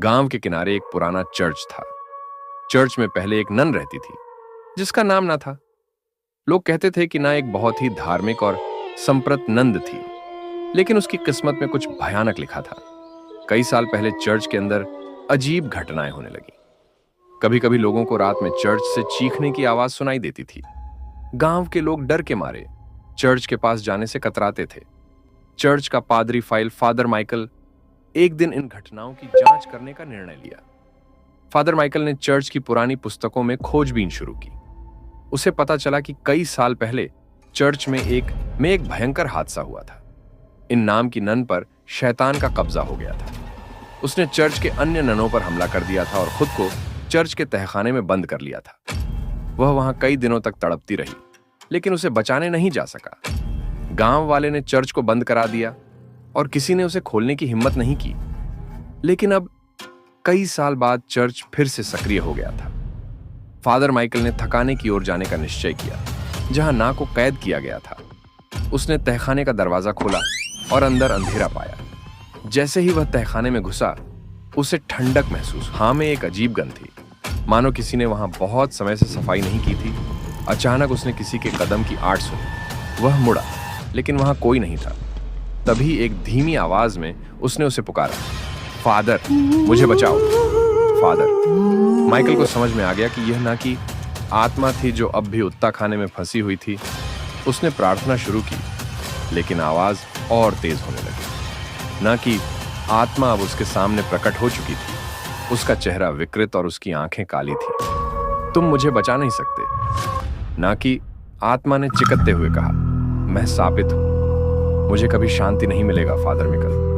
गांव के किनारे एक पुराना चर्च था। चर्च में पहले एक नन रहती थी जिसका नाम ना था। लोग कहते थे कि ना एक बहुत ही धार्मिक और संप्रत नंद थी, लेकिन उसकी किस्मत में कुछ भयानक लिखा था। कई साल पहले चर्च के अंदर अजीब घटनाएं होने लगी। कभी कभी लोगों को रात में चर्च से चीखने की आवाज सुनाई देती थी। गांव के लोग डर के मारे चर्च के पास जाने से कतराते थे। चर्च का पादरी फादर माइकल एक दिन इन घटनाओं की जांच करने का निर्णय लिया। फादर माइकल ने चर्च की पुरानी पुस्तकों में खोजबीन शुरू की। उसे पता चला कि कई साल पहले चर्च में एक भयंकर हादसा हुआ था। इन नाम की नन पर शैतान का कब्जा हो गया था। उसने चर्च के अन्य ननों पर हमला कर दिया था और खुद को चर्च के तहखाने में बंद कर लिया था। वह वहां कई दिनों तक तड़पती रही, लेकिन उसे बचाने नहीं जा सका। गांव वाले ने चर्च को बंद करा दिया और किसी ने उसे खोलने की हिम्मत नहीं की। लेकिन अब कई साल बाद चर्च फिर से सक्रिय हो गया था। फादर माइकल ने थकाने की ओर जाने का निश्चय किया, जहां ना को कैद किया गया था। उसने तहखाने का दरवाजा खोला और अंदर अंधेरा पाया। जैसे ही वह तहखाने में घुसा, उसे ठंडक महसूस। हाँ, में एक अजीब गंध थी, मानो किसी ने वहां बहुत समय से सफाई नहीं की थी। अचानक उसने किसी के कदम की आवाज सुनी। वह मुड़ा, लेकिन वहां कोई नहीं था। तभी एक धीमी आवाज में उसने उसे पुकारा, फादर, मुझे बचाओ। फादर माइकल को समझ में आ गया कि यह ना कि आत्मा थी जो अब भी उत्ता खाने में फंसी हुई थी। उसने प्रार्थना शुरू की, लेकिन आवाज और तेज होने लगी। ना कि आत्मा अब उसके सामने प्रकट हो चुकी थी। उसका चेहरा विकृत और उसकी आंखें काली थी। तुम मुझे बचा नहीं सकते। ना कि आत्मा ने चिकते हुए कहा, मैं शापित हूं, मुझे कभी शांति नहीं मिलेगा फादर माइकल।